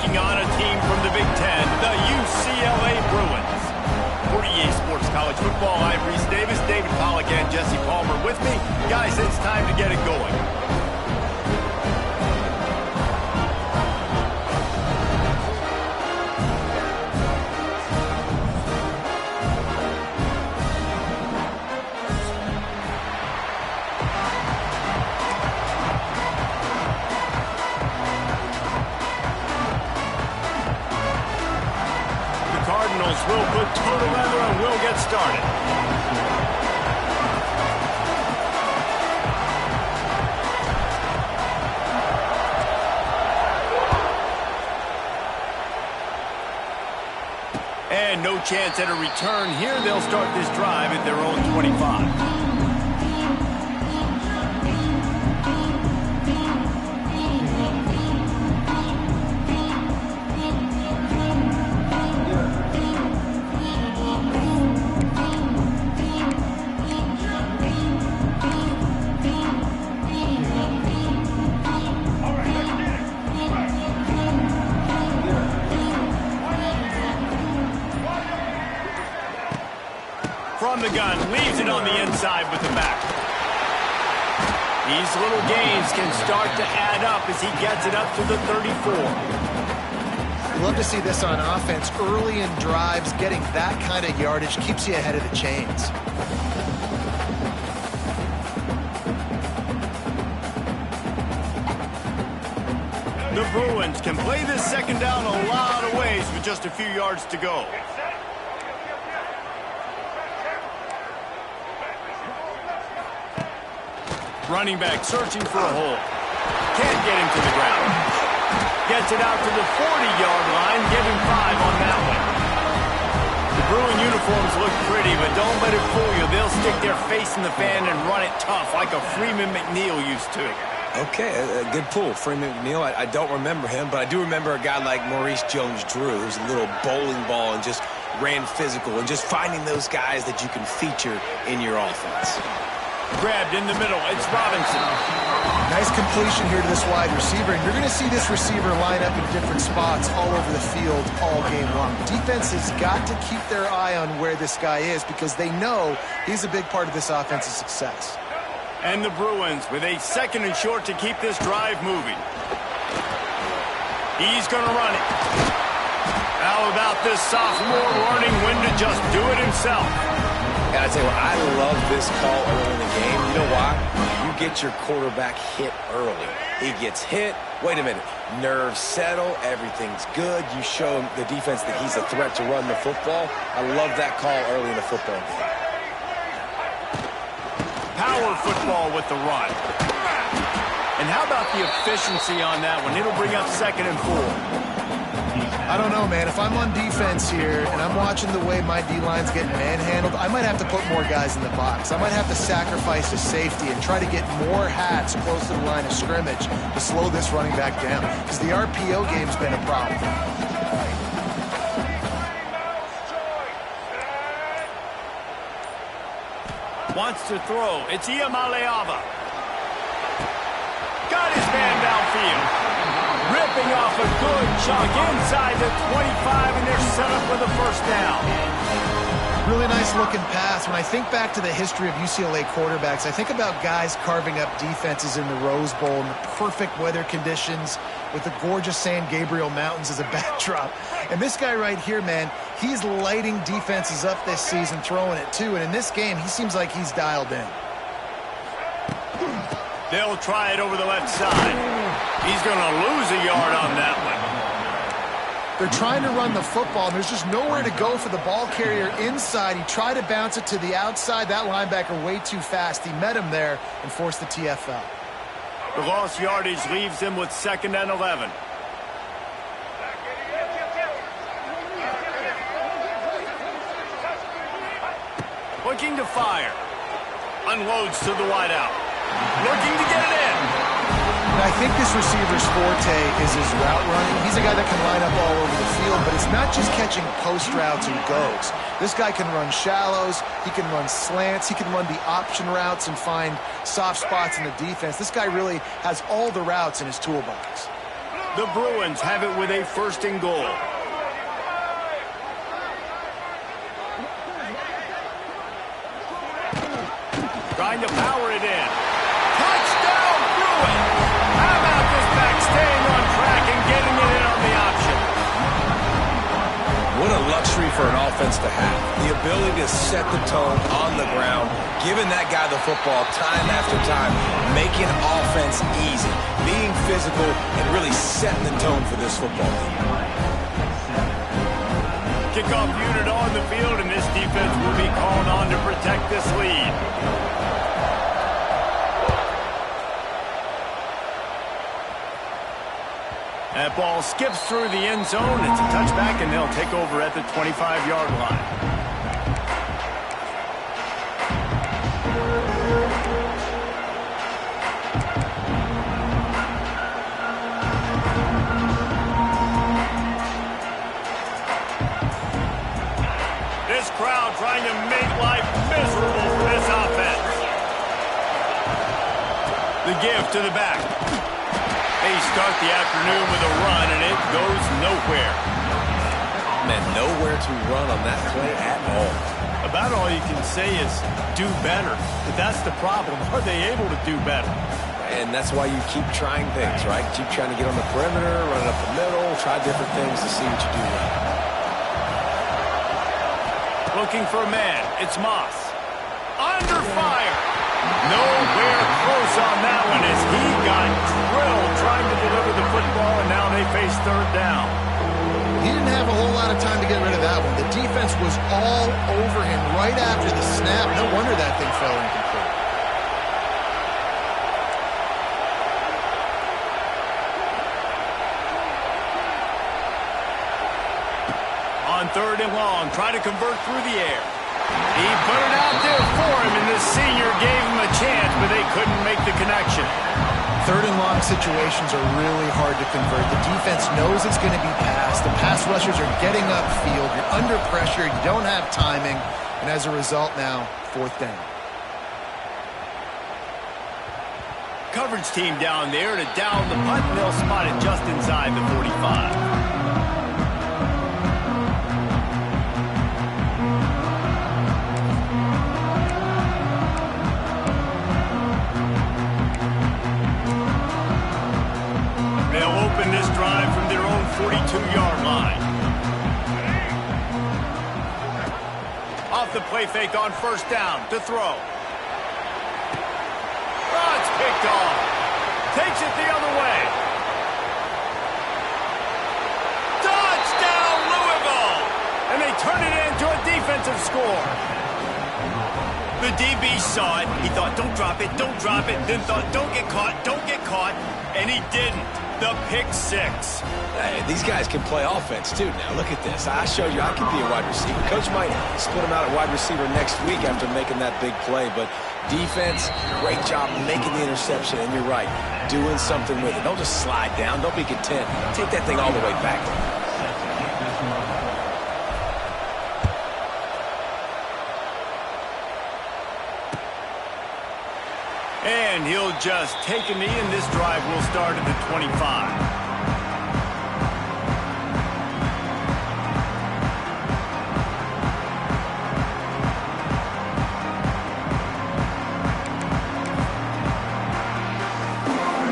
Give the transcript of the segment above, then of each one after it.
taking on a team from the Big Ten, the UCLA Bruins. For EA Sports College Football, I'm Reese Davis, David Pollack, and Jesse Palmer with me. Guys, it's time to get it going. Will put total leather and we'll get started. And no chance at a return here. They'll start this drive at their own 25. From the gun, leaves it on the inside with the back. These little gains can start to add up as he gets it up to the 34. You love to see this on offense. Early in drives, getting that kind of yardage keeps you ahead of the chains. The Bruins can play this second down a lot of ways with just a few yards to go. Running back searching for a hole. Can't get him to the ground. Gets it out to the 40-yard line. Give him 5 on that one. The Bruin uniforms look pretty, but don't let it fool you. They'll stick their face in the fan and run it tough like a Freeman McNeil used to. Okay, a good pull. Freeman McNeil, I don't remember him, but I do remember a guy like Maurice Jones-Drew, who's a little bowling ball and just ran physical, and just finding those guys that you can feature in your offense. Grabbed in the middle. It's Robinson. Nice completion here to this wide receiver, and you're going to see this receiver line up in different spots all over the field all game long. Defense has got to keep their eye on where this guy is because they know he's a big part of this offense's success. And the Bruins with a second and short to keep this drive moving. He's going to run it. How about this sophomore learning when to just do it himself? And I tell you what, I love this call early in the game. You know why? You get your quarterback hit early. He gets hit. Wait a minute. Nerves settle. Everything's good. You show the defense that he's a threat to run the football. I love that call early in the football game. Power football with the run. And how about the efficiency on that one? It'll bring up 2nd and 4. I don't know, man. If I'm on defense here and I'm watching the way my D-line's getting manhandled, I might have to put more guys in the box. I might have to sacrifice a safety and try to get more hats close to the line of scrimmage to slow this running back down because the RPO game's been a problem. Wants to throw. It's Iamaleava. Got his man downfield. Ripping off a good chunk inside the 25, and they're set up with a first down. Really nice looking pass. When I think back to the history of UCLA quarterbacks, I think about guys carving up defenses in the Rose Bowl in the perfect weather conditions with the gorgeous San Gabriel Mountains as a backdrop. And this guy right here, man, he's lighting defenses up this season, throwing it too. And in this game, he seems like he's dialed in. They'll try it over the left side. He's going to lose a yard on that one. They're trying to run the football, and there's just nowhere to go for the ball carrier inside. He tried to bounce it to the outside. That linebacker way too fast. He met him there and forced the TFL. The lost yardage leaves him with 2nd and 11. Looking to fire. Unloads to the wideout. Looking to get it in. And I think this receiver's forte is his route running. He's a guy that can line up all over the field, but it's not just catching post routes and goes. This guy can run shallows, he can run slants, he can run the option routes and find soft spots in the defense. This guy really has all the routes in his toolbox. The Bruins have it with a 1st and goal. Trying to power it in. Touchdown, Bruins! How about this back staying on track and getting it in on the option? What a luxury for an offense to have. The ability to set the tone on the ground, giving that guy the football time after time, making offense easy, being physical, and really setting the tone for this football team. Kickoff unit on the field, and this defense will be called on to protect this lead. That ball skips through the end zone. It's a touchback, and they'll take over at the 25-yard line. This crowd trying to make life miserable for this offense. The give to the back. They start the afternoon with a run, and it goes nowhere. Man, nowhere to run on that play at all. About all you can say is do better. But that's the problem. Are they able to do better? And that's why you keep trying things, right? Keep trying to get on the perimeter, run it up the middle, try different things to see what you do well. Looking for a man. It's Moss. Under fire. Nowhere close on that one as he got drilled trying to deliver the football, and now they face 3rd down. He didn't have a whole lot of time to get rid of that one. The defense was all over him right after the snap. No wonder that thing fell incomplete. On 3rd and long, try to convert through the air. He put it out there for him, and the senior gave him a chance, but they couldn't make the connection. 3rd and long situations are really hard to convert. The defense knows it's going to be passed. The pass rushers are getting upfield. You're under pressure. You don't have timing. And as a result now, 4th down. Coverage team down there to down the punt, and they'll spot it just inside the 45. This drive from their own 42-yard line. Off the play fake on 1st down to throw. Oh, it's picked off. Takes it the other way. Touchdown, Louisville! And they turn it into a defensive score. The DB saw it. He thought, don't drop it, don't drop it. Then thought, don't get caught. And he didn't. The pick 6. Hey, these guys can play offense, too. Now, look at this. I showed you I can be a wide receiver. Coach might split him out at wide receiver next week after making that big play. But defense, great job making the interception. And you're right, doing something with it. Don't just slide down. Don't be content. Take that thing all the way back. And he'll just take a knee, and this drive will start at the 25.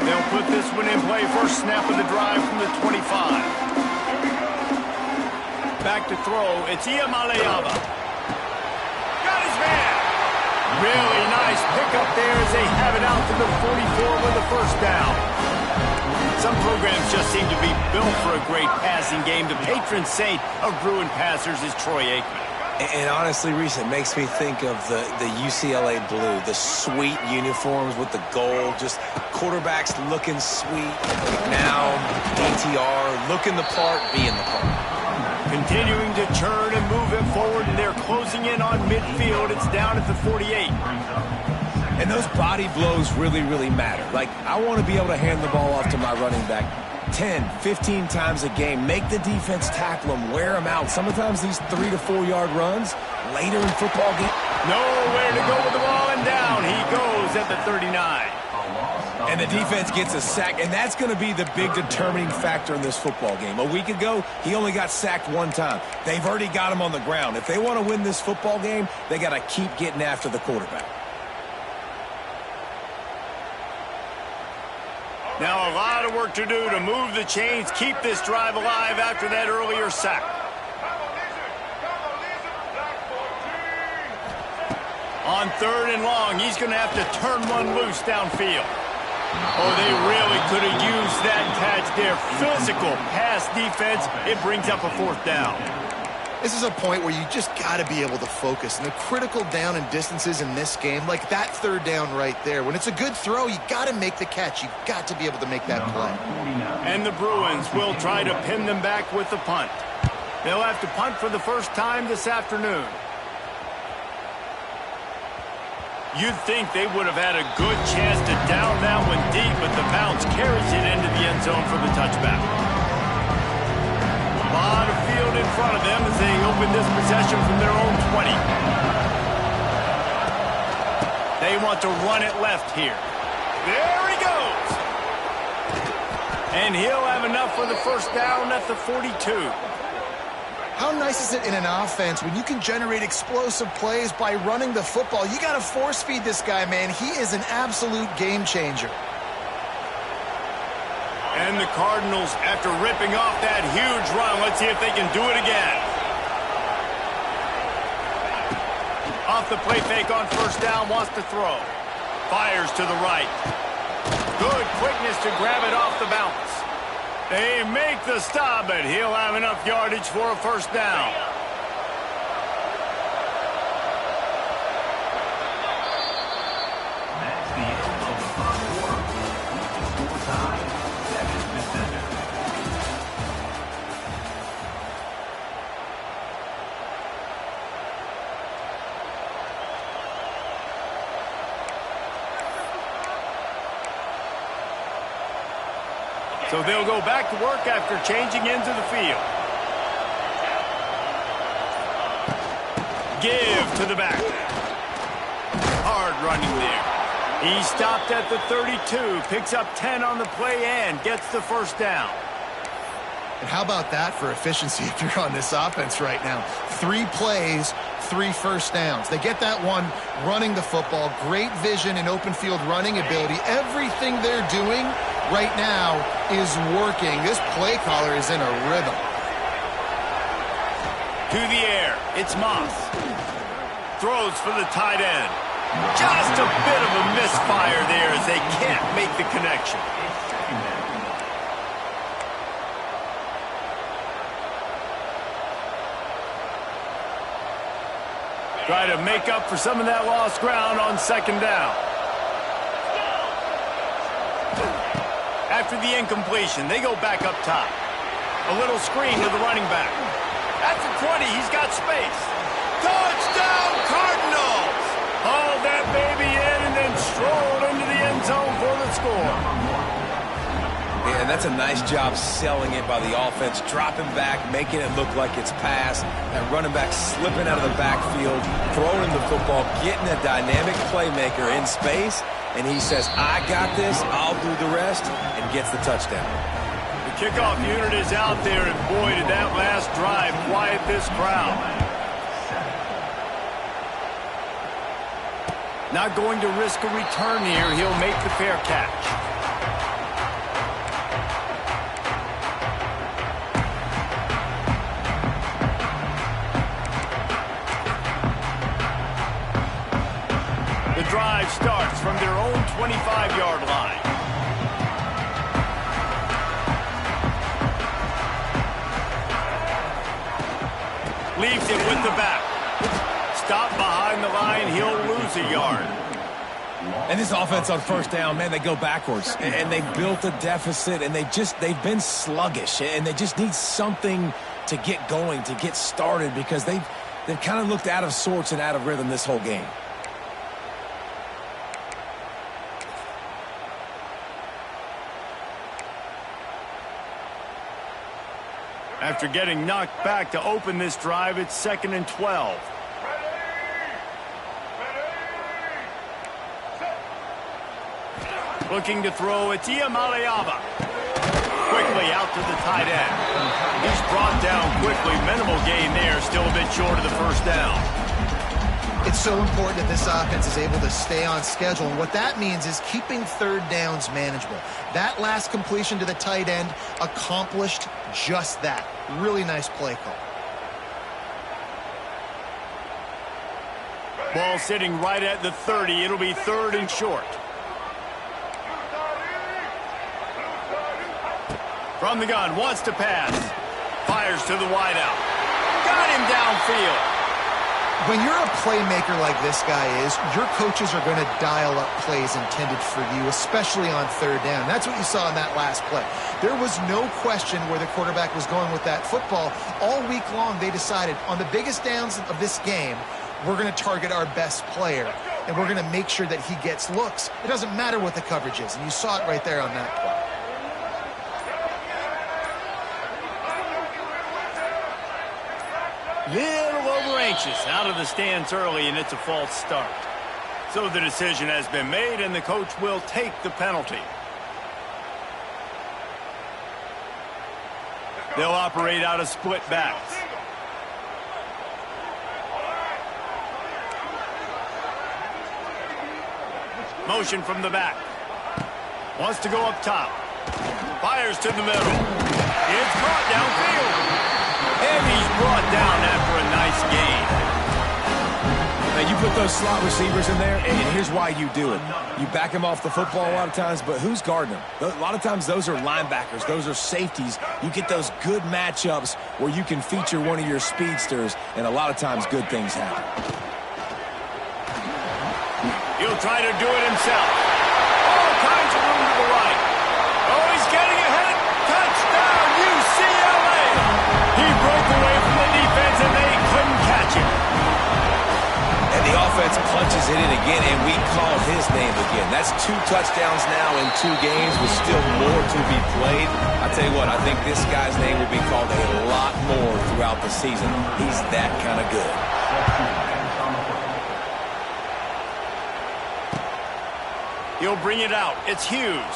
They'll put this one in play. First snap of the drive from the 25. Back to throw. It's Iamaleava. Got his man. Really nice pickup there as they have it out to the 44 with the 1st down. Some programs just seem to be built for a great passing game. The patron saint of Bruin passers is Troy Aikman. And honestly, Reese, it makes me think of the UCLA blue, the sweet uniforms with the gold, just quarterbacks looking sweet. Now, DTR, looking the part, being the part. Continuing to churn and move it forward, and they're closing in on midfield. It's down at the 48. And those body blows really, really matter. Like, I want to be able to hand the ball off to my running back 10, 15 times a game. Make the defense tackle them, wear them out. Sometimes these 3 to 4 yard runs later in football game. Nowhere to go with the ball, and down he goes at the 39. And the defense gets a sack, and that's going to be the big determining factor in this football game. A week ago, he only got sacked one time. They've already got him on the ground. If they want to win this football game, they got to keep getting after the quarterback. Now a lot of work to do to move the chains, keep this drive alive after that earlier sack. On 3rd and long, he's going to have to turn one loose downfield. Oh, they really could have used that catch there. Physical pass defense. It brings up a 4th down. This is a point where you just got to be able to focus. And the critical down and distances in this game, like that 3rd down right there, when it's a good throw, you got to make the catch. You got to be able to make that play. And the Bruins will try to pin them back with the punt. They'll have to punt for the first time this afternoon. You'd think they would have had a good chance to down that one deep, but the bounce carries it into the end zone for the touchback. A lot of field in front of them as they open this possession from their own 20. They want to run it left here. There he goes. And he'll have enough for the first down at the 42. How nice is it in an offense when you can generate explosive plays by running the football? You got to force feed this guy, man. He is an absolute game changer. And the Cardinals, after ripping off that huge run, let's see if they can do it again. Off the play fake on 1st down, wants to throw. Fires to the right. Good quickness to grab it off the bounce. They make the stop, but he'll have enough yardage for a 1st down. So they'll go back to work after changing into the field. Give to the back. Hard running there. He stopped at the 32, picks up 10 on the play and gets the 1st down. And how about that for efficiency if you're on this offense right now? 3 plays, 3 first downs. They get that one running the football. Great vision and open field running ability. Everything they're doing right now is working. This play caller is in a rhythm. To the air, it's Moss. Throws for the tight end. Just a bit of a misfire there as they can't make the connection. Try to make up for some of that lost ground on 2nd down. After the incompletion, they go back up top. A little screen to the running back. At the 20, he's got space. Touchdown, Cardinals! Hauled that baby in and then strolled into the end zone for the score. Yeah, and that's a nice job selling it by the offense, dropping back, making it look like it's pass. That running back slipping out of the backfield, throwing the football, getting a dynamic playmaker in space, and he says, I got this, I'll do the rest, and gets the touchdown. The kickoff unit is out there, and boy, did that last drive quiet this crowd. Not going to risk a return here. He'll make the fair catch. The drive starts from their own 25-yard line. Leaves it with the back. Stop behind the line, he'll lose a yard. And this offense on 1st down, man, they go backwards. And they built a deficit, and they've been sluggish. And they just need something to get going, to get started, because they've kind of looked out of sorts and out of rhythm this whole game. After getting knocked back to open this drive, it's 2nd and 12. Looking to throw, it's Iamaleava. Quickly out to the tight end. He's brought down quickly. Minimal gain there, still a bit short of the first down. It's so important that this offense is able to stay on schedule, and what that means is keeping third downs manageable. That last completion to the tight end accomplished just that. Really nice play call. Ball sitting right at the 30. It'll be 3rd and short. From the gun, wants to pass. Fires to the wideout. Got him downfield. When you're a playmaker like this guy is, your coaches are going to dial up plays intended for you, especially on third down. That's what you saw in that last play. There was no question where the quarterback was going with that football. All week long, they decided on the biggest downs of this game, we're going to target our best player, and we're going to make sure that he gets looks. It doesn't matter what the coverage is, and you saw it right there on that play. Little over-anxious, out of the stance early, and it's a false start. So the decision has been made, and the coach will take the penalty. They'll operate out of split backs. Motion from the back. Wants to go up top. Fires to the middle. It's caught downfield. And he's brought down after a nice gain. Now, you put those slot receivers in there, and here's why you do it. You back them off the football a lot of times, but who's guarding them? A lot of times those are linebackers. Those are safeties. You get those good matchups where you can feature one of your speedsters, and a lot of times good things happen. He'll try to do it himself. All kinds of room to the right. Oh, he's getting ahead. Touchdown, UCLA. He broke away from the defense, and they couldn't catch him. And the offense punches it in again, and we call his name again. That's 2 touchdowns now in 2 games with still more to be played. I tell you what, I think this guy's name will be called a lot more throughout the season. He's that kind of good. He'll bring it out. It's Hughes.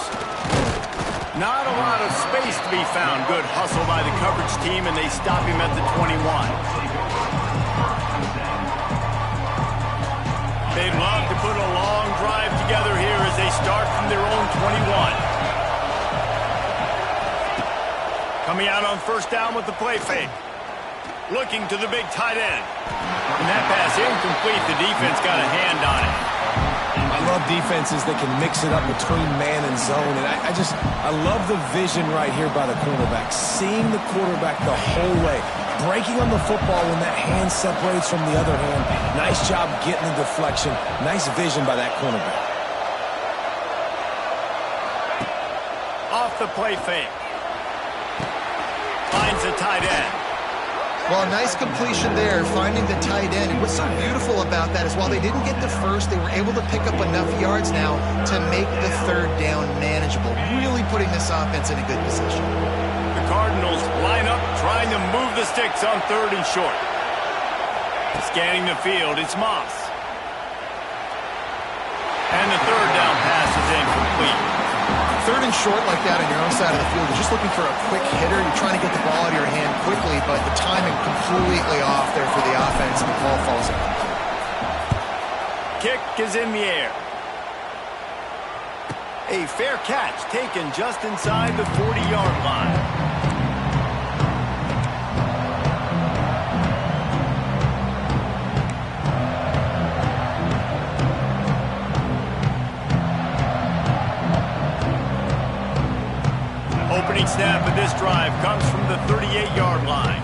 Not a lot of space to be found. Good hustle by the coverage team, and they stop him at the 21. They'd love to put a long drive together here as they start from their own 21. Coming out on first down with the play fake. Looking to the big tight end. And that pass incomplete. The defense got a hand on it. I love defenses that can mix it up between man and zone, and I love the vision right here by the cornerback, seeing the quarterback the whole way, breaking on the football when that hand separates from the other hand. Nice job getting the deflection. Nice vision by that cornerback. Off the play fake. Finds the tight end. Well, nice completion there, finding the tight end. And what's so beautiful about that is while they didn't get the first, they were able to pick up enough yards now to make the third down manageable, really putting this offense in a good position. The Cardinals line up, trying to move the sticks on 3rd and short. Scanning the field, it's Moss. And the 3rd down pass is incomplete. 3rd and short like that on your own side of the field, you're just looking for a quick hitter. You're trying to get the ball out of your hand quickly, but the timing completely off there for the offense, and the ball falls in. Kick is in the air. A fair catch taken just inside the 40-yard line. Opening snap of this drive comes from the 38-yard line.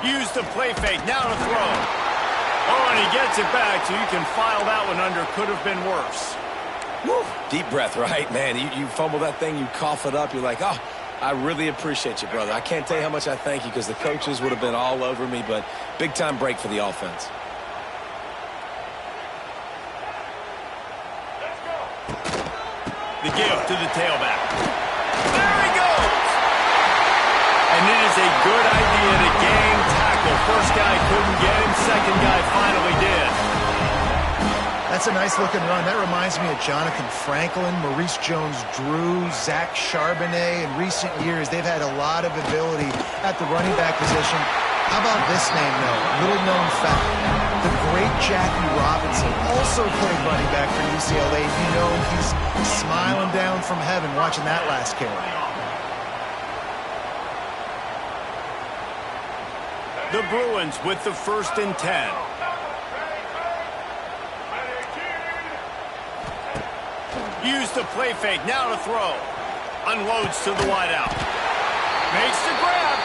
Use the play fake, now to throw. Oh, and he gets it back, so you can file that one under. Could have been worse. Woo. Deep breath, right, man? You fumble that thing, you cough it up, you're like, oh, I really appreciate you, brother. I can't tell you how much I thank you because the coaches would have been all over me, but big-time break for the offense. The give to the tailback. There he goes! And it is a good idea to gang tackle. First guy couldn't get him, second guy finally did. That's That's a nice-looking run. That reminds me of Jonathan Franklin, Maurice Jones-Drew, Zach Charbonnet. In recent years, they've had a lot of ability at the running back position. How about this name, though? Little-known fact. The great Jackie Robinson also played running back for UCLA. You know he's smiling down from heaven watching that last carry. The Bruins with the 1st and 10. Use the play fake, now to throw. Unloads to the wideout. Makes the grab.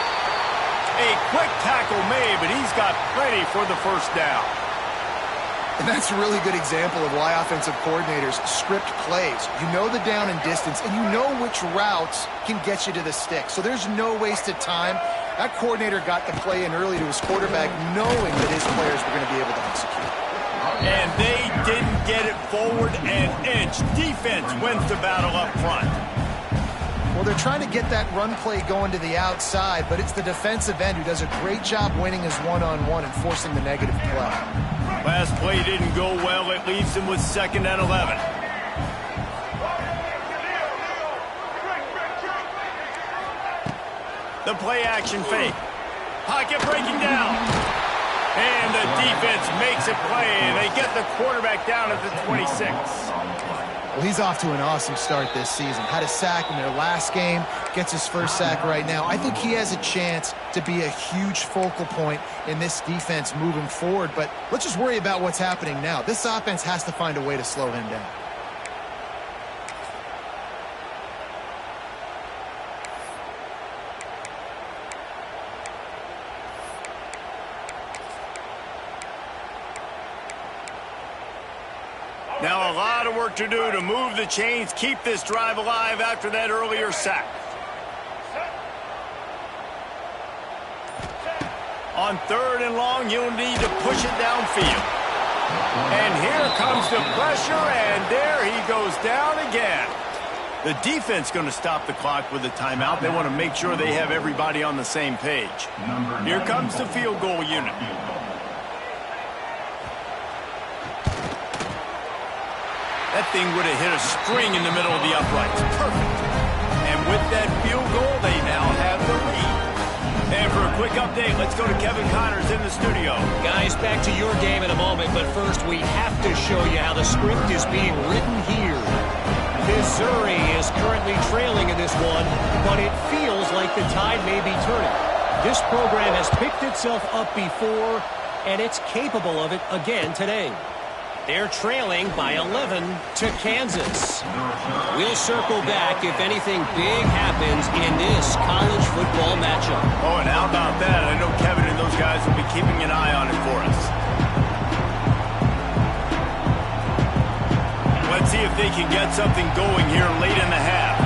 A quick tackle made, but he's got plenty for the 1st down. And that's a really good example of why offensive coordinators script plays. You know the down and distance, and you know which routes can get you to the stick. So there's no wasted time. That coordinator got the play in early to his quarterback, knowing that his players were going to be able to execute. And they didn't get it forward an inch. Defense wins the battle up front. Well, they're trying to get that run play going to the outside, but it's the defensive end who does a great job winning his one-on-one and forcing the negative play. Last play didn't go well. It leaves them with 2nd and 11. The play action fake. Pocket breaking down. And the defense makes a play, and they get the quarterback down at the 26. Well, he's off to an awesome start this season. Had a sack in their last game, gets his 1st sack right now. I think he has a chance to be a huge focal point in this defense moving forward, but let's just worry about what's happening now. This offense has to find a way to slow him down. Now a lot of work to do to move the chains, keep this drive alive after that earlier sack. On 3rd and long, you'll need to push it downfield. And here comes the pressure, and there he goes down again. The defense going to stop the clock with a timeout. They want to make sure they have everybody on the same page. Here comes the field goal unit. That thing would have hit a string in the middle of the uprights. Perfect. And with that field goal, they now have the lead. And for a quick update, let's go to Kevin Connors in the studio. Guys, back to your game in a moment, but first we have to show you how the script is being written here. Missouri is currently trailing in this one, but it feels like the tide may be turning. This program has picked itself up before, and it's capable of it again today. They're trailing by 11 to Kansas. We'll circle back if anything big happens in this college football matchup. Oh, and how about that? I know Kevin and those guys will be keeping an eye on it for us. Let's see if they can get something going here late in the half.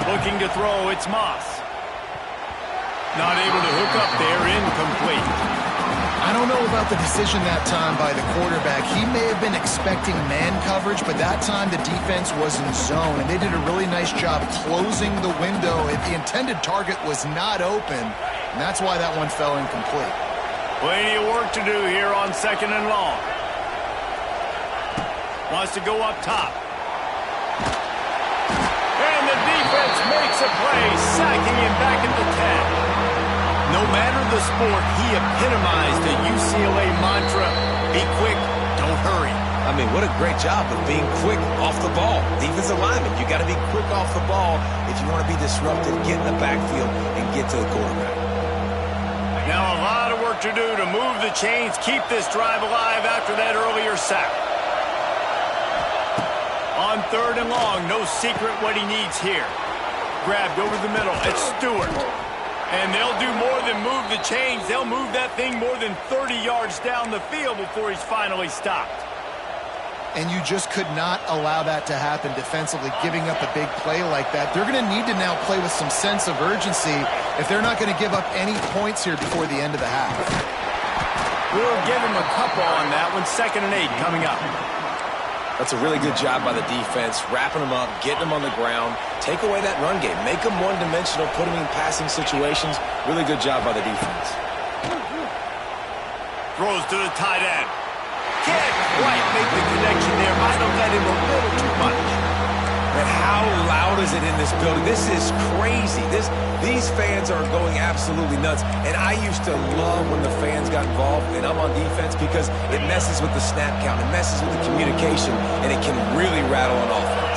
Looking to throw, it's Moss. Not able to hook up there, incomplete. I don't know about the decision that time by the quarterback. He may have been expecting man coverage, but that time the defense was in zone, and they did a really nice job closing the window. The intended target was not open, and that's why that one fell incomplete. Plenty of work to do here on 2nd and long. Wants to go up top. And the defense makes a play, sacking him back at the 10. No matter the sport, he epitomized the UCLA mantra, be quick, don't hurry. I mean, what a great job of being quick off the ball. Defensive lineman, you got to be quick off the ball if you want to be disruptive, get in the backfield, and get to the quarterback. Now a lot of work to do to move the chains, keep this drive alive after that earlier sack. On 3rd and long, no secret what he needs here. Grabbed over the middle, it's Stewart. And they'll do more than move the chains. They'll move that thing more than 30 yards down the field before he's finally stopped. And you just could not allow that to happen defensively, giving up a big play like that. They're going to need to now play with some sense of urgency if they're not going to give up any points here before the end of the half. We'll give him a couple on that one. 2nd and 8 coming up. That's a really good job by the defense, wrapping them up, getting them on the ground, take away that run game, make them one-dimensional, put them in passing situations. Really good job by the defense. Throws to the tight end. Can't quite make the connection there. Might have let him a little too much. And how loud is it in this building? This is crazy. These fans are going absolutely nuts. And I used to love when the fans got involved, and I'm on defense, because it messes with the snap count. It messes with the communication, and it can really rattle an offense.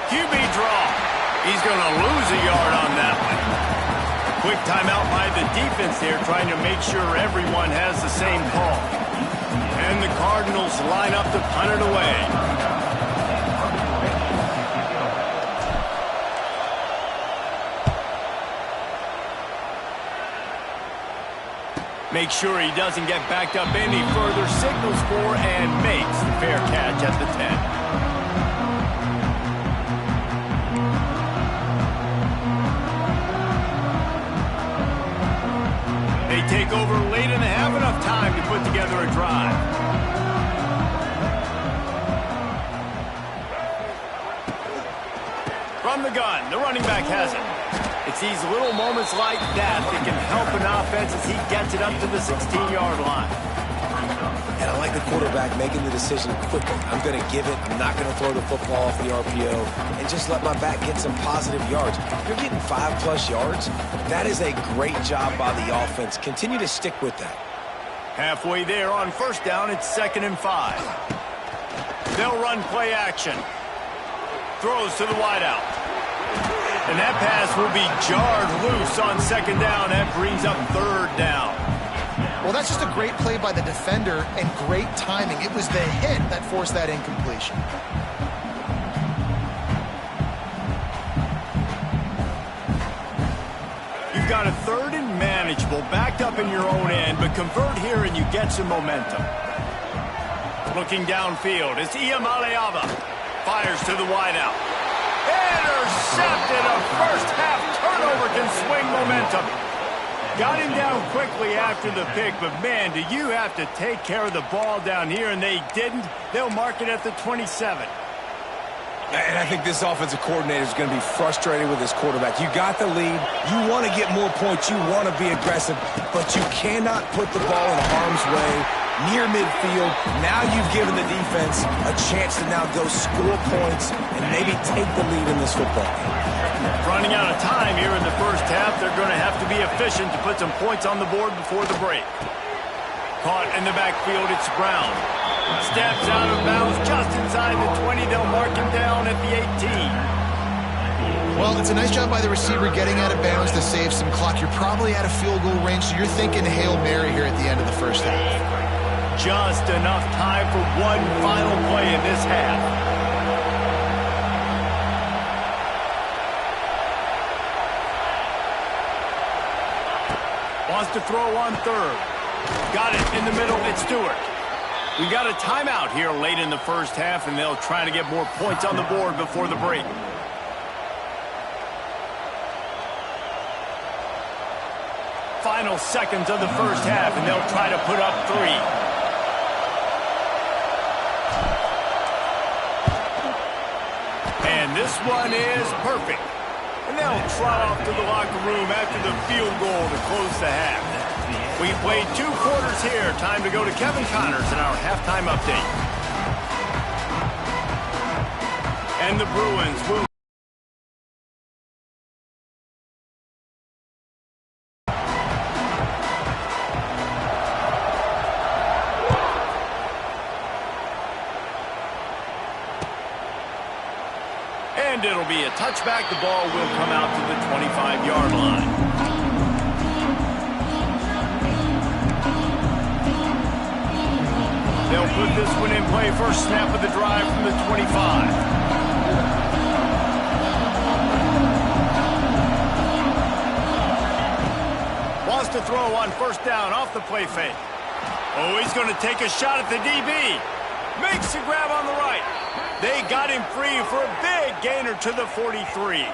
QB draw. He's going to lose a yard on that one. Quick timeout by the defense there, trying to make sure everyone has the same call. And the Cardinals line up to punt it away. Make sure he doesn't get backed up any further, signals for and makes the fair catch at the 10. They take over late and have enough time to put together a drive. From the gun, the running back has it. It's these little moments like that that can help an offense as he gets it up to the 16-yard line. And I like the quarterback making the decision quickly. I'm going to give it. I'm not going to throw the football off the RPO and just let my back get some positive yards. You're getting 5+ yards. That is a great job by the offense. Continue to stick with that. Halfway there on first down, it's 2nd and 5. They'll run play action. Throws to the wideout. And that pass will be jarred loose on 2nd down. That brings up 3rd down. Well, that's just a great play by the defender and great timing. It was the hit that forced that incompletion. You've got a 3rd and manageable, backed up in your own end, but convert here and you get some momentum. Looking downfield, it's Iamaleava. Fires to the wideout. Intercepted. A first-half turnover can swing momentum. Got him down quickly after the pick, but man, do you have to take care of the ball down here, and they didn't. They'll mark it at the 27. And I think this offensive coordinator is going to be frustrated with his quarterback. You got the lead. You want to get more points. You want to be aggressive, but you cannot put the ball in harm's way near midfield. Now you've given the defense a chance to now go score points and maybe take the lead in this football game. Running out of time here in the first half, they're going to have to be efficient to put some points on the board before the break. Caught in the backfield, it's Brown. Steps out of bounds just inside the 20. They'll mark him down at the 18. Well, it's a nice job by the receiver getting out of bounds to save some clock. You're probably out of field goal range, so you're thinking Hail Mary here at the end of the first half. Just enough time for one final play in this half. Wants to throw on 3rd. Got it in the middle. It's Stewart. We got a timeout here late in the first half, and they'll try to get more points on the board before the break. Final seconds of the first half, and they'll try to put up 3. And this one is perfect. And they'll trot off to the locker room after the field goal to close the half. We played 2 quarters here. Time to go to Kevin Connors in our halftime update. And the Bruins will... And it'll be a touchback. The ball will come out to the 25-yard line. They'll put this one in play. First snap of the drive from the 25. Wants to throw on first down off the play fake. Oh, he's going to take a shot at the DB. Makes the grab on the right. They got him free for a big gainer to the 43.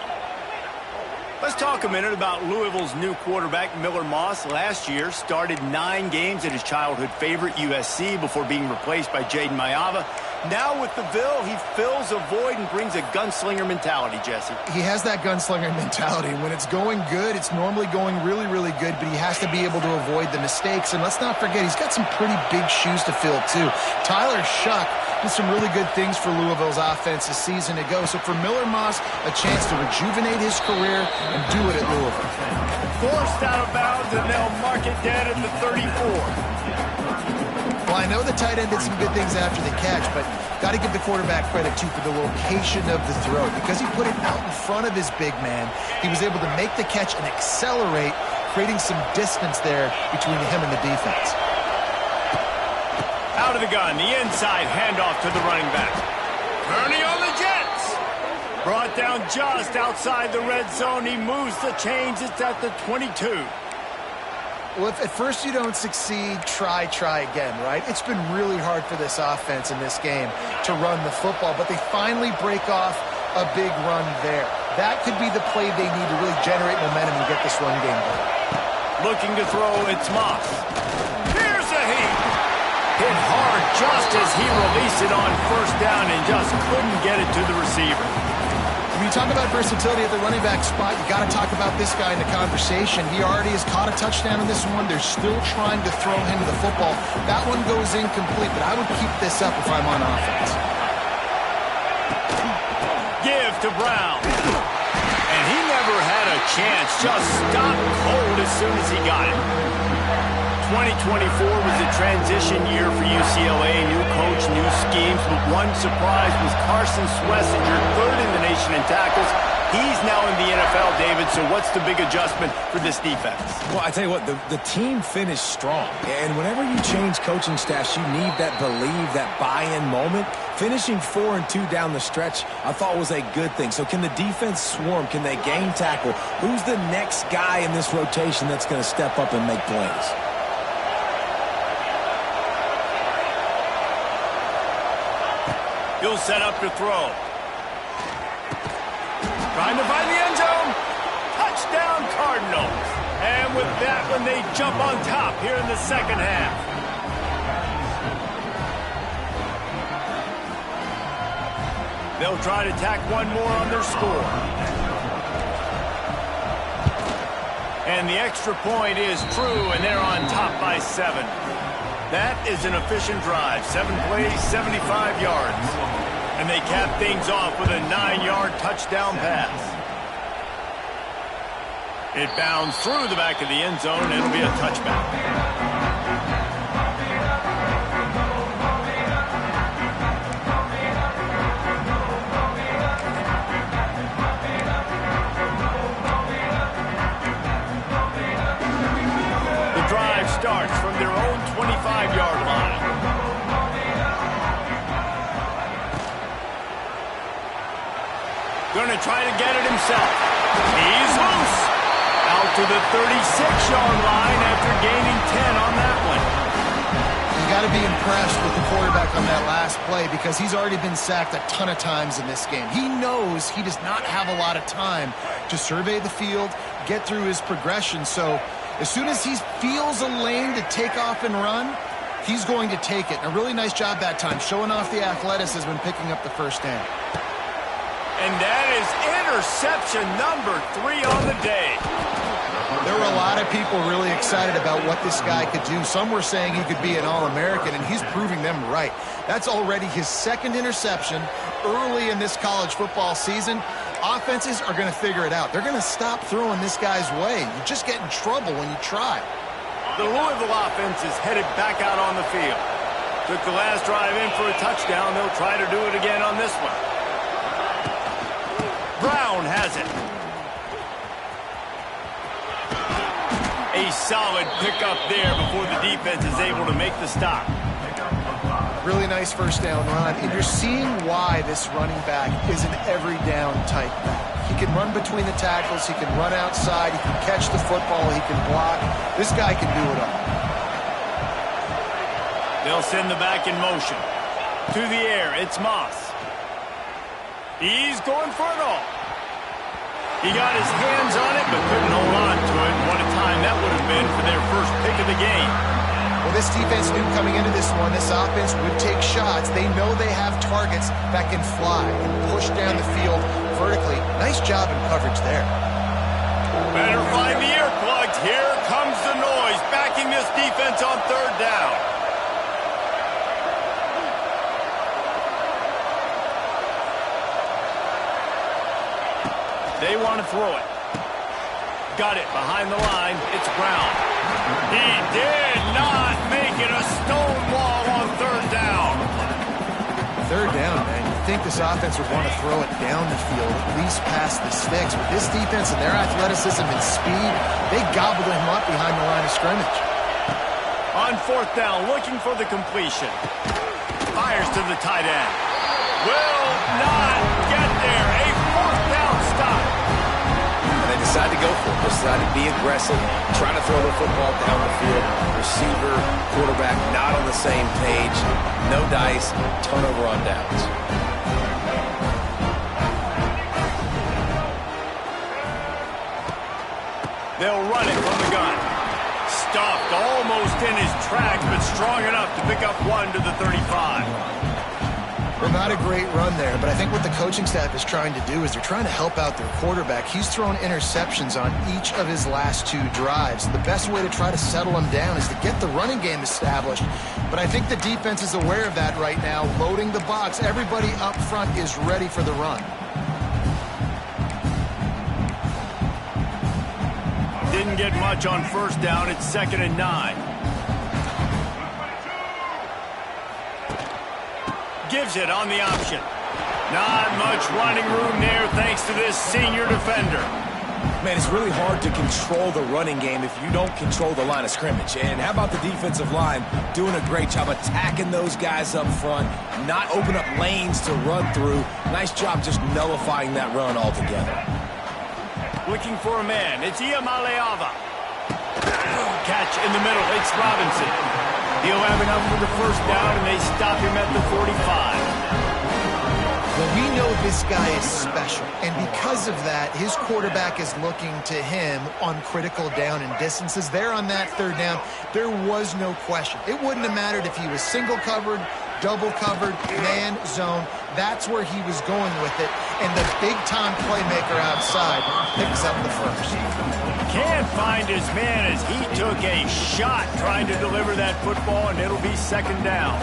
Let's talk a minute about Louisville's new quarterback, Miller Moss. Last year, started 9 games at his childhood favorite, USC, before being replaced by Jaden Maiava. Now with the Ville, he fills a void and brings a gunslinger mentality, Jesse. He has that gunslinger mentality. When it's going good, it's normally going really, really good, but he has to be able to avoid the mistakes. And let's not forget, he's got some pretty big shoes to fill, too. Tyler Shuck did some really good things for Louisville's offense this season ago. So for Miller Moss, a chance to rejuvenate his career and do it at Louisville. Forced out of bounds, and they'll mark it dead at the 34. Well, I know the tight end did some good things after the catch, but got to give the quarterback credit, too, for the location of the throw. Because he put it out in front of his big man, he was able to make the catch and accelerate, creating some distance there between him and the defense. Out of the gun, the inside handoff to the running back. Turning on the Jets. Brought down just outside the red zone. He moves the chains. It's at the 22. Well, if at first you don't succeed, try again, right? It's been really hard for this offense in this game to run the football, but they finally break off a big run there. That could be the play they need to really generate momentum and get this run game going. Looking to throw, it's Moss. Here's a heat. Hit hard just as he released it on first down and just couldn't get it to the receiver. When you talk about versatility at the running back spot, you got to talk about this guy in the conversation. He already has caught a touchdown in this one. They're still trying to throw him to the football. That one goes incomplete, but I would keep this up if I'm on offense. Give to Brown. And he never had a chance. Just stopped cold as soon as he got it. 2024 was a transition year for UCLA. New coach, new schemes, but one surprise was Carson Schlesinger, third in the nation in tackles. He's now in the NFL, David, so what's the big adjustment for this defense? Well, I tell you what, the team finished strong. And whenever you change coaching staffs, you need that believe, that buy-in moment. Finishing 4-2 down the stretch, I thought was a good thing. So can the defense swarm? Can they game tackle? Who's the next guy in this rotation that's going to step up and make plays? He'll set up to throw. Trying to find the end zone. Touchdown, Cardinals. And with that one, they jump on top here in the second half. They'll try to tack one more on their score. And the extra point is true, and they're on top by 7. That is an efficient drive. 7 plays, 75 yards. And they cap things off with a 9-yard touchdown pass. It bounds through the back of the end zone, and it'll be a touchback. Starts from their own 25-yard line. Going to try to get it himself. He's loose. Out to the 36-yard line after gaining 10 on that one. You got to be impressed with the quarterback on that last play because he's already been sacked a ton of times in this game. He knows he does not have a lot of time to survey the field, get through his progression, so as soon as he feels a lane to take off and run, he's going to take it. And a really nice job that time, showing off the athleticism and picking up the first down. And that is interception number 3 on the day. There were a lot of people really excited about what this guy could do. Some were saying he could be an All-American, and he's proving them right. That's already his second interception early in this college football season. Offenses are going to figure it out. They're going to stop throwing this guy's way. You just get in trouble when you try. The Louisville offense is headed back out on the field. Took the last drive in for a touchdown. They'll try to do it again on this one. Brown has it. A solid pickup there before the defense is able to make the stop. Really nice first down run, and you're seeing why this running back is an every down type back. He can run between the tackles, he can run outside, he can catch the football, he can block. This guy can do it all. They'll send the back in motion. To the air, it's Moss. He's going for it all. He got his hands on it, but couldn't hold on to it. What a time that would have been for their first pick of the game. Well, this defense knew coming into this one, this offense would take shots. They know they have targets that can fly and push down the field vertically. Nice job in coverage there. Better find the earplugs. Here comes the noise, backing this defense on third down. They want to throw it. Got it behind the line. It's Brown. He did not make it a stone wall on third down. Third down, man. You'd think this offense would want to throw it down the field, at least past the sticks. With this defense and their athleticism and speed, they gobbled him up behind the line of scrimmage. On fourth down, looking for the completion. Fires to the tight end. Will not get there. A fourth down stop. And they decide to go for it. They decide to be aggressive, trying to throw the football down the field. Receiver, quarterback, not on the same page. No dice, turnover on downs. They'll run it from the gun. Stopped almost in his tracks, but strong enough to pick up one to the 35. Well, not a great run there, but I think what the coaching staff is trying to do is they're trying to help out their quarterback. He's thrown interceptions on each of his last two drives. The best way to try to settle him down is to get the running game established. But I think the defense is aware of that right now, loading the box. Everybody up front is ready for the run. Didn't get much on first down. It's 2nd and 9. Gives it on the option. Not much running room there thanks to this senior defender. Man, it's really hard to control the running game if you don't control the line of scrimmage. And how about the defensive line doing a great job attacking those guys up front, not open up lanes to run through. Nice job just nullifying that run altogether. Looking for a man. It's Iamaleava. Catch in the middle. It's Robinson. He'll have enough for the first down, and they stop him at the 45. Well, we know this guy is special, and because of that, his quarterback is looking to him on critical down and distances. There on that third down, there was no question. It wouldn't have mattered if he was single covered, double covered, man, zone. That's where he was going with it, and the big-time playmaker outside picks up the first. Can't find his man as he took a shot trying to deliver that football, and it'll be 2nd down.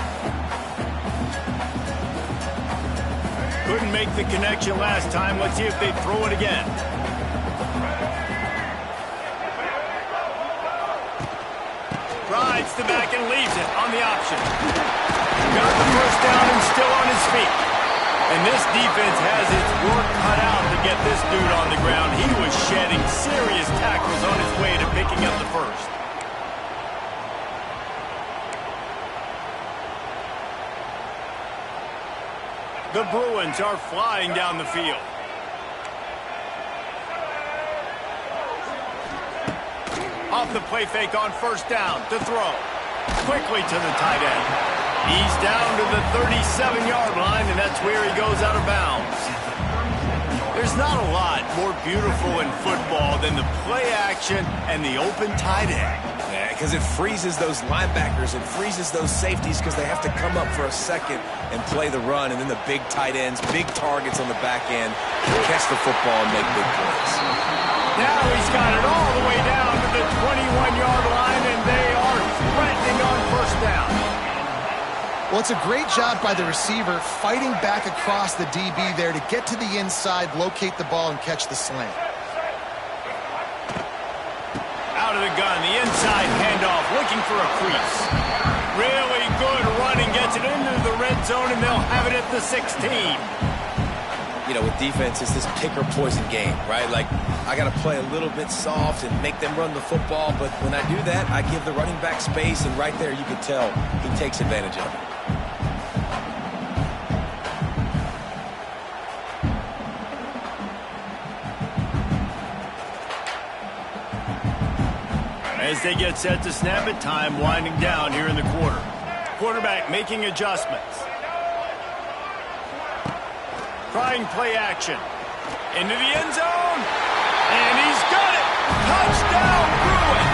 Couldn't make the connection last time. Let's see if they throw it again. Rides the back and leaves it on the option. Got the first down and still on his feet. And this defense has its work cut out to get this dude on the ground. He was shedding serious tackles on his way to picking up the first. The Bruins are flying down the field. Off the play fake on first down to throw. Quickly to the tight end. He's down to the 37-yard line, and that's where he goes out of bounds. There's not a lot more beautiful in football than the play action and the open tight end. Yeah, because it freezes those linebackers. It freezes those safeties because they have to come up for a second and play the run, and then the big tight ends, big targets on the back end, can catch the football and make big plays. Now he's got it all the way down to the 21-yard line, and they are threatening on first down. Well, it's a great job by the receiver fighting back across the DB there to get to the inside, locate the ball, and catch the slant. Out of the gun, the inside handoff, looking for a crease. Really good running, gets it into the red zone, and they'll have it at the 16. You know, with defense, it's this pick or poison game, right? Like, I got to play a little bit soft and make them run the football, but when I do that, I give the running back space, and right there you can tell he takes advantage of it. As they get set to snap it, time winding down here in the quarter. Quarterback making adjustments. Trying play action. Into the end zone. And he's got it. Touchdown, Bruins.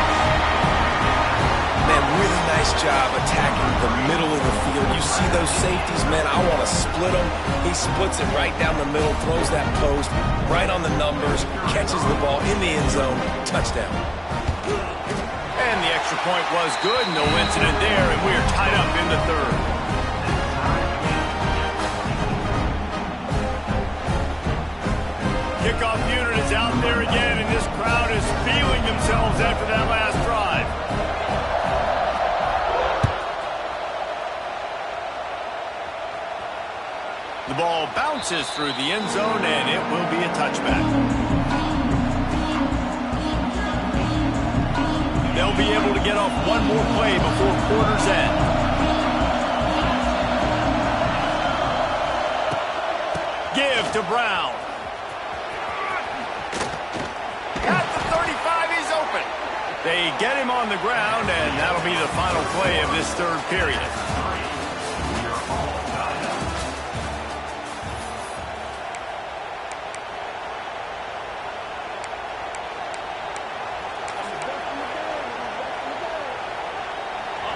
Man, really nice nice job attacking the middle of the field. You see those safeties, man, I want to split them. He splits it right down the middle, throws that post, right on the numbers, catches the ball in the end zone, touchdown. And the extra point was good, no incident there, and we are tied up in the third. Kickoff unit is out there again, and this crowd is feeling themselves after that last drive. The ball bounces through the end zone, and it will be a touchback. They'll be able to get off one more play before quarter's end. Give to Brown. At the 35, he's open. They get him on the ground, and that'll be the final play of this third period.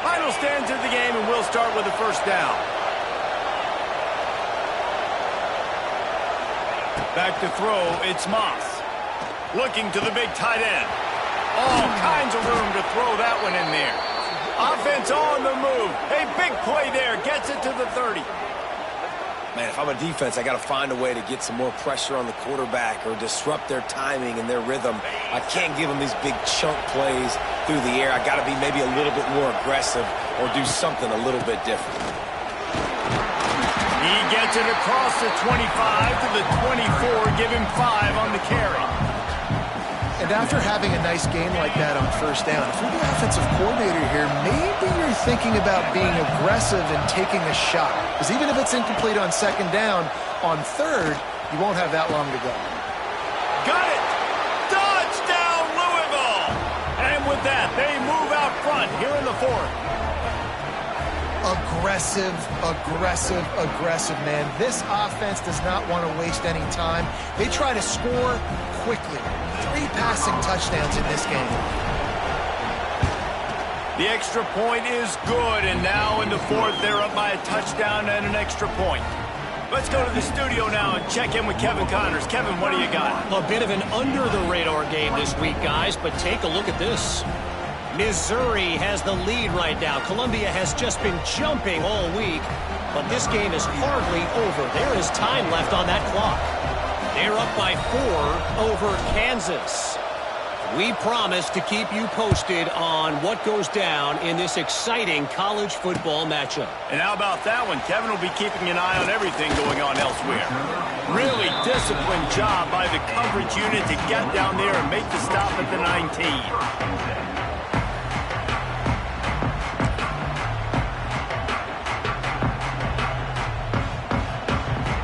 Final stands of the game, and we'll start with the first down. Back to throw, it's Moss. Looking to the big tight end. All kinds of room to throw that one in there. Offense on the move. A big play there. Gets it to the 30. Man, if I'm a defense, I got to find a way to get some more pressure on the quarterback or disrupt their timing and their rhythm. I can't give them these big chunk plays through the air. I got to be maybe a little bit more aggressive or do something a little bit different. He gets it across the 25 to the 24. Give him 5 on the carry. And after having a nice game like that on first down, if you're the offensive coordinator here, maybe you're thinking about being aggressive and taking a shot. Because even if it's incomplete on second down, on third, you won't have that long to go. Got it! Touchdown, Louisville! And with that, they move out front here in the fourth. Aggressive, aggressive, aggressive, man. This offense does not want to waste any time. They try to score quickly. 3 passing touchdowns in this game. The extra point is good, and now in the fourth, they're up by a touchdown and an extra point. Let's go to the studio now and check in with Kevin Connors. Kevin, what do you got? A bit of an under-the-radar game this week, guys, but take a look at this. Missouri has the lead right now. Columbia has just been jumping all week, but this game is hardly over. There is time left on that clock. They're up by 4 over Kansas. We promise to keep you posted on what goes down in this exciting college football matchup. And how about that one? Kevin will be keeping an eye on everything going on elsewhere. Really disciplined job by the coverage unit to get down there and make the stop at the 19.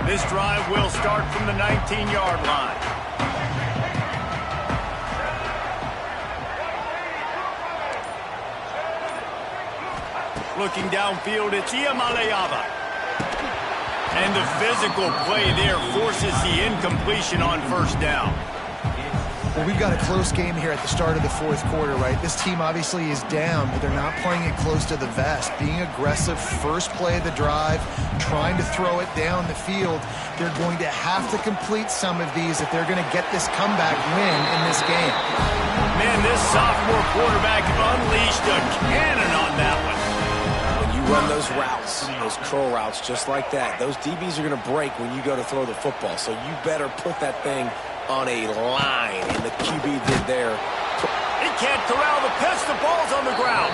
This drive will start from the 19-yard line. Looking downfield, it's Iamaleava. And the physical play there forces the incompletion on first down. Well, we've got a close game here at the start of the fourth quarter, right? This team obviously is down, but they're not playing it close to the vest. Being aggressive, first play of the drive, trying to throw it down the field. They're going to have to complete some of these if they're going to get this comeback win in this game. Man, this sophomore quarterback unleashed a cannon on that one. When you run those routes, those curl routes just like that, those DBs are going to break when you go to throw the football. So you better put that thing on a line, and the QB did there. He can't corral the pitch. The ball's on the ground.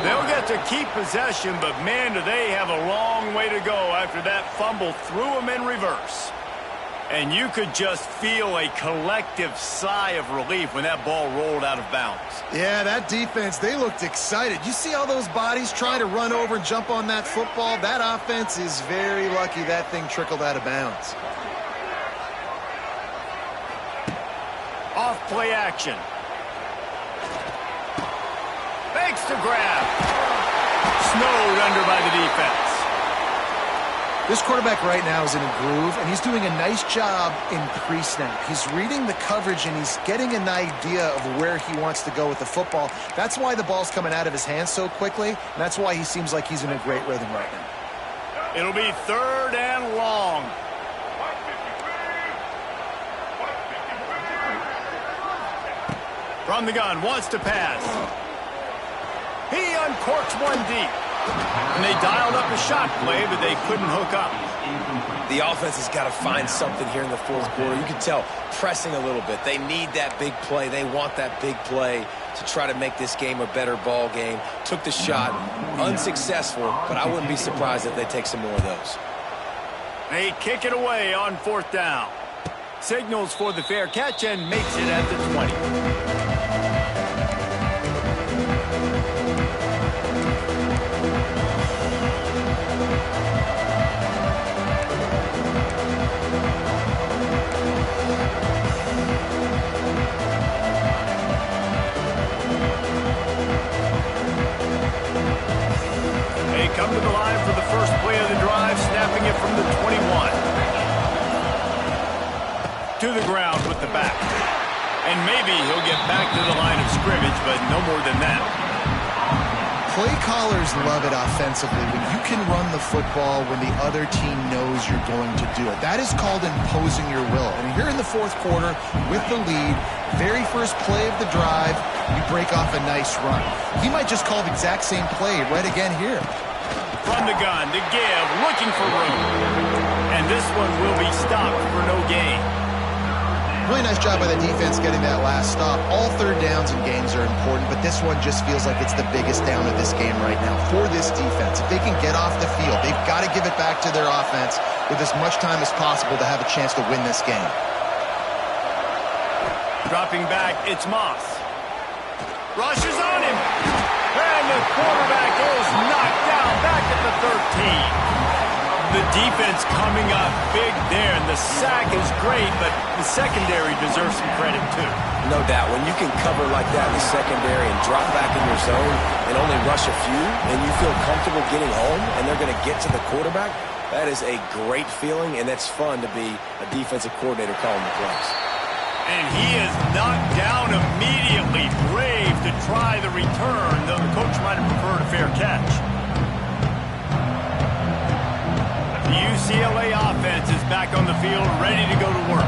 They'll get to keep possession, but man, do they have a long way to go after that fumble threw them in reverse. And you could just feel a collective sigh of relief when that ball rolled out of bounds. Yeah, that defense, they looked excited. You see all those bodies trying to run over and jump on that football? That offense is very lucky that thing trickled out of bounds. Off play action. Fakes to grab. Snowed under by the defense. This quarterback right now is in a groove, and he's doing a nice job in pre-snap. He's reading the coverage, and he's getting an idea of where he wants to go with the football. That's why the ball's coming out of his hands so quickly, and that's why he seems like he's in a great rhythm right now. It'll be 3rd and long. From the gun, wants to pass. He uncorks one deep. And they dialed up a shot play, but they couldn't hook up. The offense has got to find something here in the fourth quarter. You can tell pressing a little bit. They need that big play. They want that big play to try to make this game a better ball game. Took the shot, unsuccessful, but I wouldn't be surprised if they take some more of those. They kick it away on 4th down. Signals for the fair catch and makes it at the 20. Come to the line for the first play of the drive, snapping it from the 21. To the ground with the back. And maybe he'll get back to the line of scrimmage, but no more than that. Play callers love it offensively when you can run the football when the other team knows you're going to do it. That is called imposing your will. And here in the fourth quarter with the lead, very first play of the drive, you break off a nice run. He might just call the exact same play right again here. From the gun to give, looking for room. And this one will be stopped for no gain. Really nice job by the defense getting that last stop. All 3rd downs in games are important, but this one just feels like it's the biggest down of this game right now for this defense. If they can get off the field, they've got to give it back to their offense with as much time as possible to have a chance to win this game. Dropping back, it's Moss. Rushes on him. And the quarterback is knocked down back at the 13. The defense coming up big there, and the sack is great, but the secondary deserves some credit too. No doubt. When you can cover like that in the secondary and drop back in your zone and only rush a few, and you feel comfortable getting home, and they're going to get to the quarterback, that is a great feeling, and it's fun to be a defensive coordinator calling the plays. And he is knocked down immediately. Brave to try the return, though the coach might have preferred a fair catch. The UCLA offense is back on the field, ready to go to work.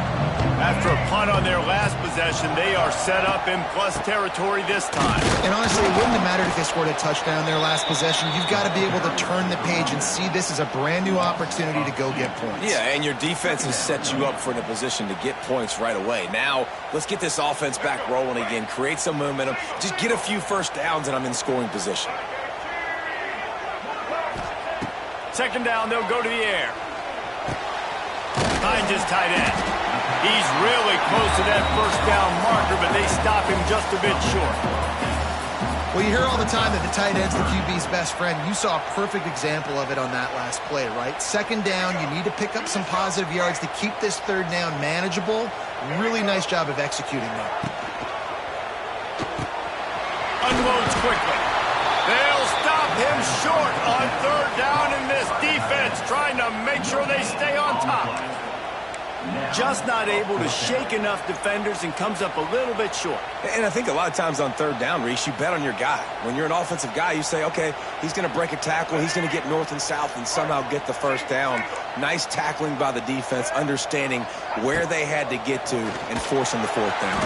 After a punt on their last possession, they are set up in plus territory this time. And honestly, it wouldn't have mattered if they scored a touchdown their last possession. You've got to be able to turn the page and see this as a brand new opportunity to go get points. Yeah, and your defense has set you up for a position to get points right away. Now, let's get this offense back rolling again, create some momentum, just get a few first downs, and I'm in scoring position. 2nd down, they'll go to the air. Behind his tight end. He's really close to that first down marker, but they stop him just a bit short. Well, you hear all the time that the tight end's the QB's best friend. You saw a perfect example of it on that last play, right? 2nd down, you need to pick up some positive yards to keep this 3rd down manageable. Really nice job of executing that. Unloads quickly. They'll stop him short on 3rd down, in this defense trying to make sure they stay on top. Just not able to shake enough defenders and comes up a little bit short. And I think a lot of times on 3rd down, Reese, you bet on your guy. When you're an offensive guy, you say, okay, he's going to break a tackle, he's going to get north and south and somehow get the first down. Nice tackling by the defense, understanding where they had to get to and forcing the 4th down.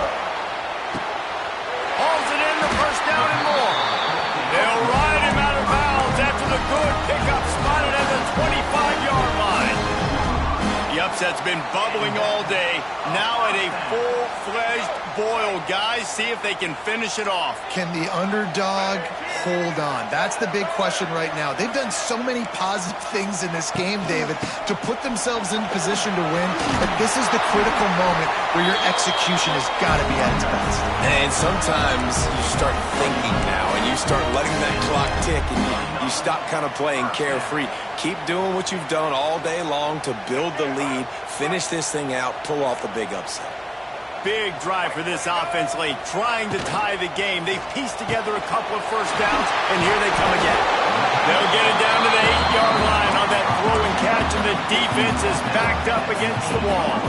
Hauls it in, the first down and more. They'll ride him out of bounds after the good pickup spotted at the 25-yard line. The upset's been bubbling all day. Now at a full-fledged boil. Guys, see if they can finish it off. Can the underdog hold on? That's the big question right now. They've done so many positive things in this game, David, to put themselves in position to win. But this is the critical moment where your execution has got to be at its best. And sometimes you start thinking now, and you start letting that clock tick, and you stop kind of playing carefree. Keep doing what you've done all day long to build the lead, finish this thing out, pull off the big upset. Big drive for this offense late, trying to tie the game. They've pieced together a couple of first downs, and here they come again. They'll get it down to the 8-yard line on that throw and catch, and the defense is backed up against the wall.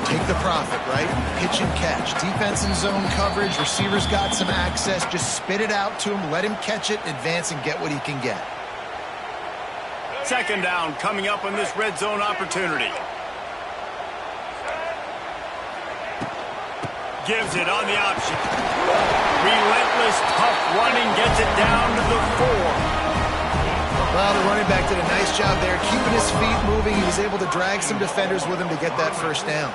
Take the profit, right? Pitch and catch. Defense in zone coverage. Receivers got some access. Just spit it out to him. Let him catch it, advance, and get what he can get. Second down coming up on this red zone opportunity. Gives it on the option. Relentless, tough running, gets it down to the 4. Well, the running back did a nice job there, keeping his feet moving. He was able to drag some defenders with him to get that first down.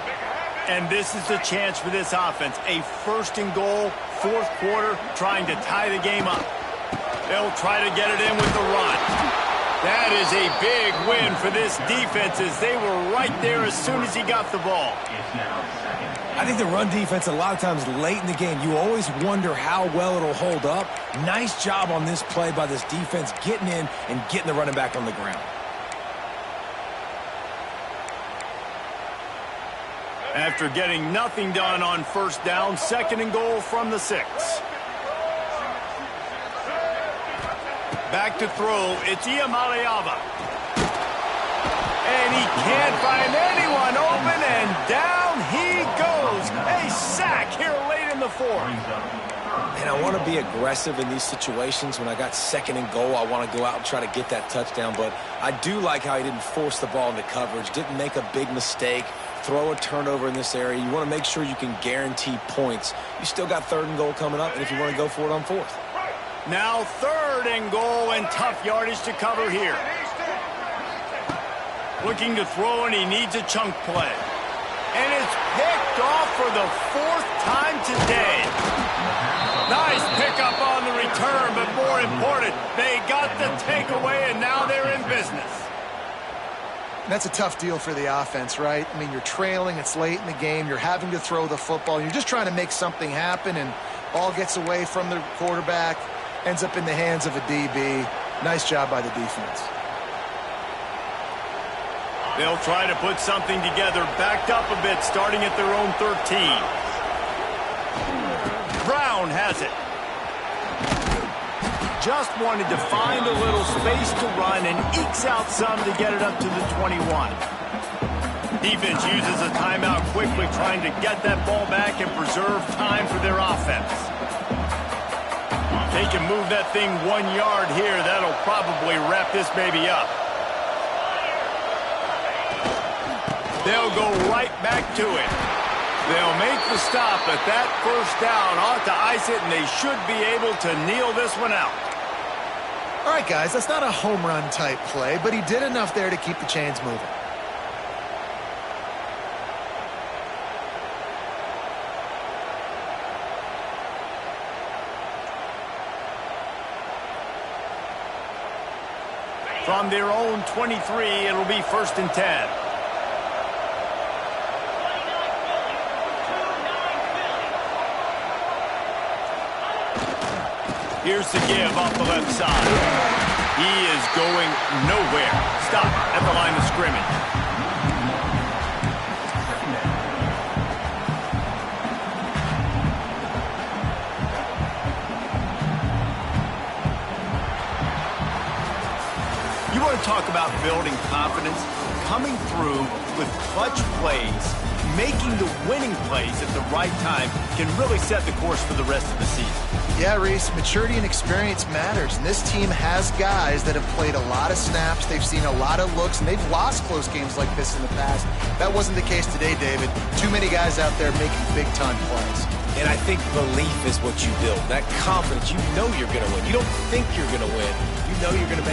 And this is the chance for this offense. A first and goal, fourth quarter, trying to tie the game up. They'll try to get it in with the run. That is a big win for this defense as they were right there as soon as he got the ball. I think the run defense, a lot of times late in the game, you always wonder how well it'll hold up. Nice job on this play by this defense, getting in and getting the running back on the ground. After getting nothing done on first down, second and goal from the 6. Back to throw, it's Iamaleava. And he can't find anyone open, and down he goes. A sack here late in the 4th. And I want to be aggressive in these situations. When I got second and goal, I want to go out and try to get that touchdown. But I do like how he didn't force the ball into coverage, didn't make a big mistake, throw a turnover in this area. You want to make sure you can guarantee points. You still got third and goal coming up, and if you want to go for it on 4th. Now third and goal, and tough yardage to cover here. Looking to throw, and he needs a chunk play. And it's picked off for the 4th time today. Nice pickup on the return, but more important, they got the takeaway, and now they're in business. That's a tough deal for the offense, right? I mean, you're trailing, it's late in the game, you're having to throw the football, you're just trying to make something happen, and ball gets away from the quarterback, ends up in the hands of a DB. Nice job by the defense. They'll try to put something together, backed up a bit, starting at their own 13. Brown has it. Just wanted to find a little space to run and ekes out some to get it up to the 21. Defense uses a timeout quickly, trying to get that ball back and preserve time for their offense. They can move that thing 1 yard here. That'll probably wrap this baby up. They'll go right back to it. They'll make the stop, but that first down ought to ice it, and they should be able to kneel this one out. All right, guys, that's not a home run type play, but he did enough there to keep the chains moving. From their own 23, it'll be 1st and 10. Here's the give off the left side. He is going nowhere. Stop at the line of scrimmage. You want to talk about building confidence? Coming through with clutch plays, making the winning plays at the right time can really set the course for the rest of the season. Yeah, Reese, maturity and experience matters, and this team has guys that have played a lot of snaps, they've seen a lot of looks, and they've lost close games like this in the past. That wasn't the case today, David. Too many guys out there making big-time plays. And I think belief is what you build. That confidence, you know you're going to win. You don't think you're going to win. You know you're going to make